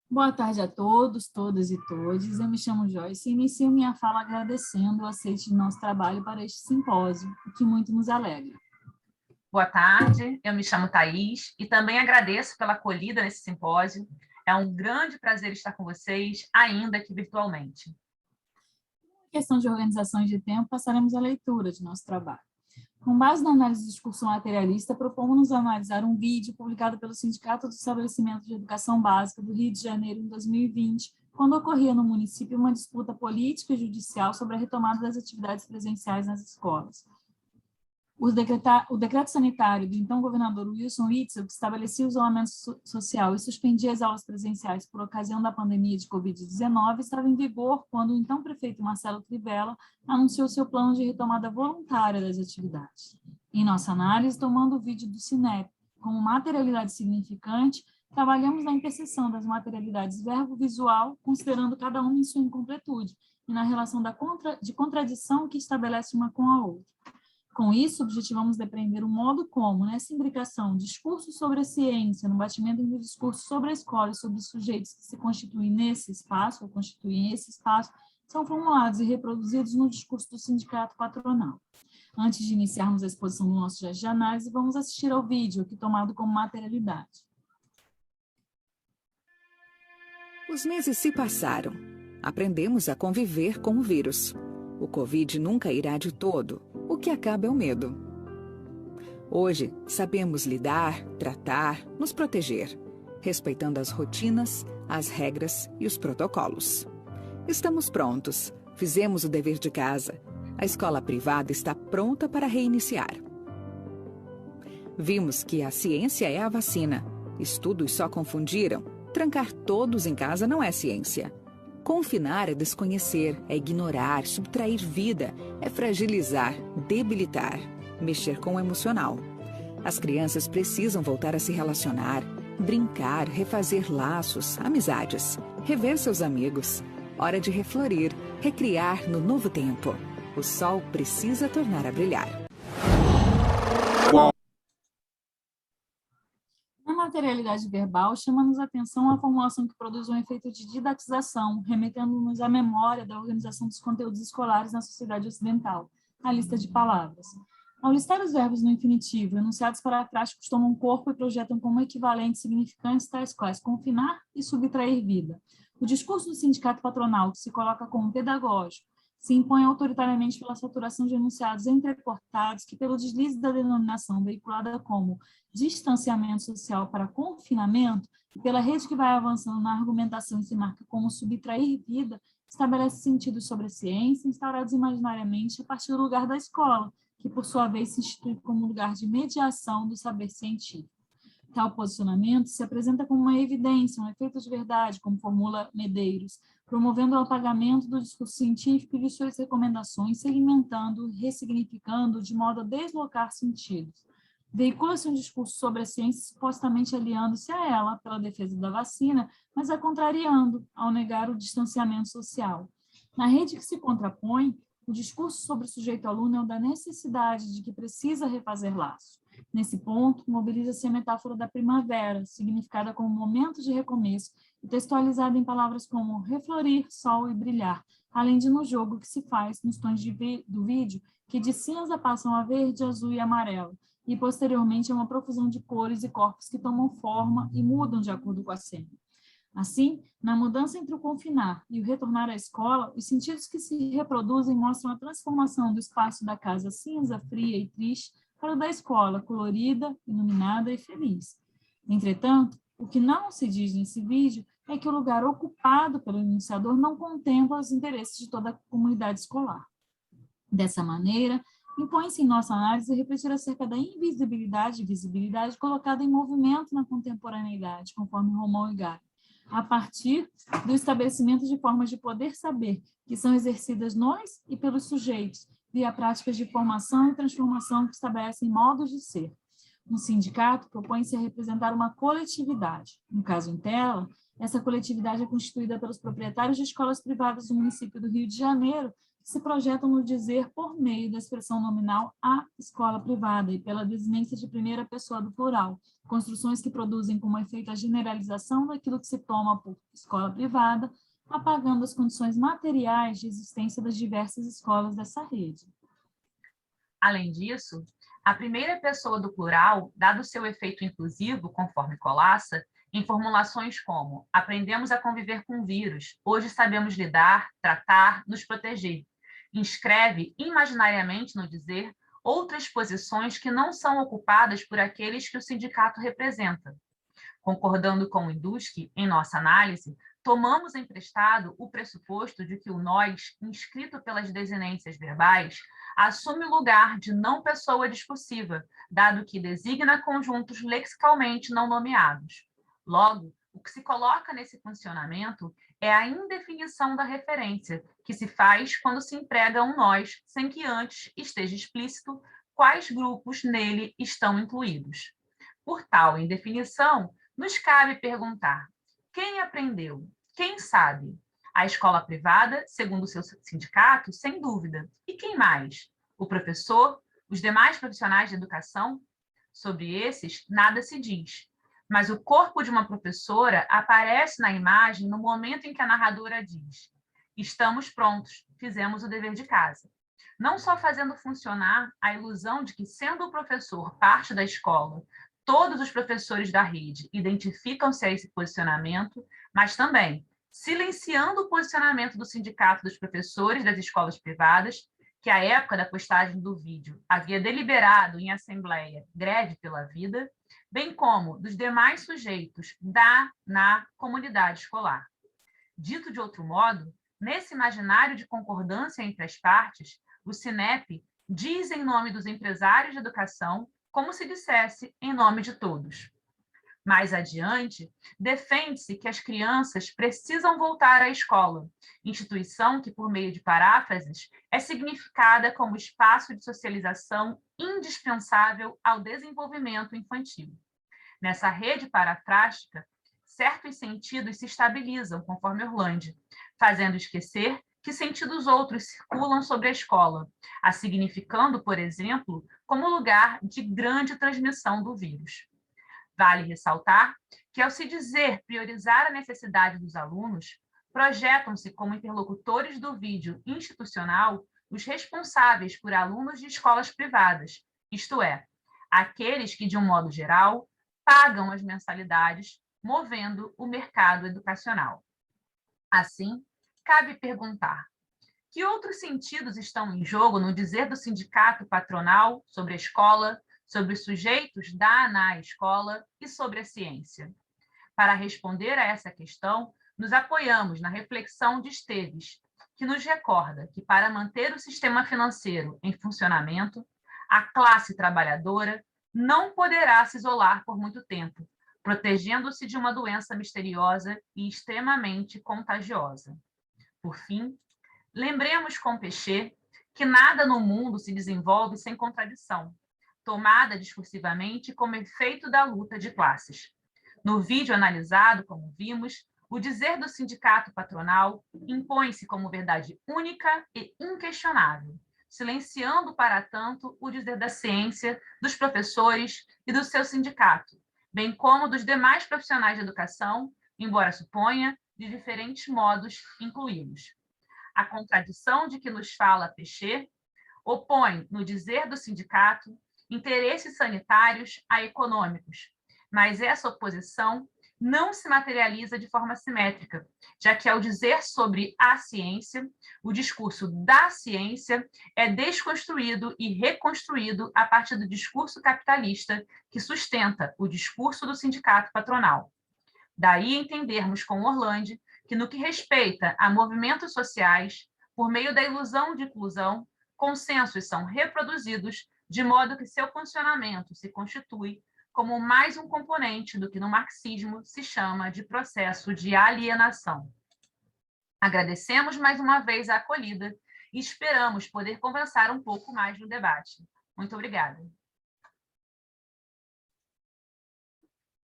Boa tarde a todos, todas e todes. Eu me chamo Joyce e inicio minha fala agradecendo o aceite de nosso trabalho para este simpósio, o que muito nos alegra. Boa tarde, eu me chamo Thaís e também agradeço pela acolhida nesse simpósio. É um grande prazer estar com vocês, ainda que virtualmente. Em questão de organização de tempo, passaremos à leitura de nosso trabalho. Com base na análise do discurso materialista, propomos analisar um vídeo publicado pelo Sindicato do Estabelecimento de Educação Básica do Rio de Janeiro em 2020, quando ocorria no município uma disputa política e judicial sobre a retomada das atividades presenciais nas escolas. O decreto sanitário do então governador Wilson Witzel, que estabelecia o isolamento social e suspendia as aulas presenciais por ocasião da pandemia de Covid-19, estava em vigor quando o então prefeito Marcelo Crivella anunciou seu plano de retomada voluntária das atividades. Em nossa análise, tomando o vídeo do Cinep como materialidade significante, trabalhamos na interseção das materialidades verbo-visual, considerando cada uma em sua incompletude, e na relação de contradição que estabelece uma com a outra. Com isso, objetivamos depreender o modo como, nessa imbricação, discurso sobre a ciência, no batimento entre o discurso sobre a escola e sobre os sujeitos que se constituem nesse espaço, ou constituem esse espaço, são formulados e reproduzidos no discurso do sindicato patronal. Antes de iniciarmos a exposição do nosso gesto de análise, vamos assistir ao vídeo, aqui tomado como materialidade. Os meses se passaram. Aprendemos a conviver com o vírus. O Covid nunca irá de todo. O que acaba é o medo. Hoje, sabemos lidar, tratar, nos proteger, respeitando as rotinas, as regras e os protocolos. Estamos prontos. Fizemos o dever de casa. A escola privada está pronta para reiniciar. Vimos que a ciência é a vacina. Estudos só confundiram. Trancar todos em casa não é ciência. Confinar é desconhecer, é ignorar, subtrair vida, é fragilizar, debilitar, mexer com o emocional. As crianças precisam voltar a se relacionar, brincar, refazer laços, amizades, rever seus amigos. Hora de reflorir, recriar no novo tempo. O sol precisa tornar a brilhar. Na materialidade verbal, chama-nos a atenção a formulação que produz um efeito de didatização, remetendo-nos à memória da organização dos conteúdos escolares na sociedade ocidental, a lista de palavras. Ao listar os verbos no infinitivo, enunciados parafrásticos tomam corpo e projetam como equivalentes significantes tais quais confinar e subtrair vida. O discurso do sindicato patronal, que se coloca como pedagógico, se impõe autoritariamente pela saturação de enunciados entrecortados que, pelo deslize da denominação veiculada como distanciamento social para confinamento, e pela rede que vai avançando na argumentação e se marca como subtrair vida, estabelece sentidos sobre a ciência instaurados imaginariamente a partir do lugar da escola, que, por sua vez, se institui como lugar de mediação do saber científico. Tal posicionamento se apresenta como uma evidência, um efeito de verdade, como formula Medeiros, promovendo o apagamento do discurso científico e de suas recomendações, segmentando, ressignificando, de modo a deslocar sentidos. Veicula-se um discurso sobre a ciência supostamente aliando-se a ela, pela defesa da vacina, mas a contrariando, ao negar o distanciamento social. Na rede que se contrapõe, o discurso sobre o sujeito-aluno é o da necessidade de que precisa refazer laços. Nesse ponto, mobiliza-se a metáfora da primavera, significada como momento de recomeço e textualizada em palavras como reflorir, sol e brilhar, além de no jogo que se faz nos tons do vídeo, que de cinza passam a verde, azul e amarelo, e posteriormente a uma profusão de cores e corpos que tomam forma e mudam de acordo com a cena. Assim, na mudança entre o confinar e o retornar à escola, os sentidos que se reproduzem mostram a transformação do espaço da casa cinza, fria e triste para o da escola, colorida, iluminada e feliz. Entretanto, o que não se diz nesse vídeo é que o lugar ocupado pelo iniciador não contempla os interesses de toda a comunidade escolar. Dessa maneira, impõe-se em nossa análise refletir acerca da invisibilidade e visibilidade colocada em movimento na contemporaneidade, conforme Romão e Gary, a partir do estabelecimento de formas de poder saber que são exercidas nos e pelos sujeitos, via práticas de formação e transformação que estabelecem modos de ser. Um sindicato propõe-se a representar uma coletividade. No caso em tela, essa coletividade é constituída pelos proprietários de escolas privadas do município do Rio de Janeiro, que se projetam no dizer por meio da expressão nominal a escola privada e pela desinência de primeira pessoa do plural, construções que produzem como efeito a generalização daquilo que se toma por escola privada, apagando as condições materiais de existência das diversas escolas dessa rede. Além disso, a primeira pessoa do plural, dado seu efeito inclusivo, conforme Colassa, em formulações como aprendemos a conviver com o vírus, hoje sabemos lidar, tratar, nos proteger, inscreve imaginariamente no dizer outras posições que não são ocupadas por aqueles que o sindicato representa. Concordando com o Indusky, em nossa análise, tomamos emprestado o pressuposto de que o nós, inscrito pelas desinências verbais, assume o lugar de não pessoa discursiva, dado que designa conjuntos lexicalmente não nomeados. Logo, o que se coloca nesse funcionamento é a indefinição da referência, que se faz quando se emprega um nós, sem que antes esteja explícito quais grupos nele estão incluídos. Por tal indefinição, nos cabe perguntar: quem aprendeu? Quem sabe? A escola privada, segundo o seu sindicato, sem dúvida. E quem mais? O professor? Os demais profissionais de educação? Sobre esses, nada se diz. Mas o corpo de uma professora aparece na imagem no momento em que a narradora diz: estamos prontos, fizemos o dever de casa. Não só fazendo funcionar a ilusão de que, sendo o professor parte da escola, todos os professores da rede identificam-se a esse posicionamento, mas também silenciando o posicionamento do Sindicato dos Professores das Escolas Privadas, que, à época da postagem do vídeo, havia deliberado em assembleia greve pela vida, bem como dos demais sujeitos na comunidade escolar. Dito de outro modo, nesse imaginário de concordância entre as partes, o SINEP diz em nome dos empresários de educação como se dissesse em nome de todos. Mais adiante, defende-se que as crianças precisam voltar à escola, instituição que, por meio de paráfrases, é significada como espaço de socialização indispensável ao desenvolvimento infantil. Nessa rede parafrástica, certos sentidos se estabilizam, conforme Orlandi, fazendo esquecer que sentidos outros circulam sobre a escola, a significando, por exemplo, como lugar de grande transmissão do vírus. Vale ressaltar que, ao se dizer priorizar a necessidade dos alunos, projetam-se como interlocutores do vídeo institucional os responsáveis por alunos de escolas privadas, isto é, aqueles que, de um modo geral, pagam as mensalidades, movendo o mercado educacional. Assim, cabe perguntar: que outros sentidos estão em jogo no dizer do sindicato patronal sobre a escola, sobre os sujeitos na escola e sobre a ciência? Para responder a essa questão, nos apoiamos na reflexão de Esteves, que nos recorda que, para manter o sistema financeiro em funcionamento, a classe trabalhadora não poderá se isolar por muito tempo, protegendo-se de uma doença misteriosa e extremamente contagiosa. Por fim, lembremos com Péchet que nada no mundo se desenvolve sem contradição, tomada discursivamente como efeito da luta de classes. No vídeo analisado, como vimos, o dizer do sindicato patronal impõe-se como verdade única e inquestionável, silenciando, para tanto, o dizer da ciência, dos professores e do seu sindicato, bem como dos demais profissionais de educação, embora suponha, de diferentes modos, incluí-los. A contradição de que nos fala Péchet opõe, no dizer do sindicato, interesses sanitários a econômicos, mas essa oposição não se materializa de forma simétrica, já que, ao dizer sobre a ciência, o discurso da ciência é desconstruído e reconstruído a partir do discurso capitalista que sustenta o discurso do sindicato patronal. Daí entendermos com Orlandi que, no que respeita a movimentos sociais, por meio da ilusão de inclusão, consensos são reproduzidos de modo que seu funcionamento se constitui como mais um componente do que no marxismo se chama de processo de alienação. Agradecemos mais uma vez a acolhida e esperamos poder conversar um pouco mais no debate. Muito obrigada.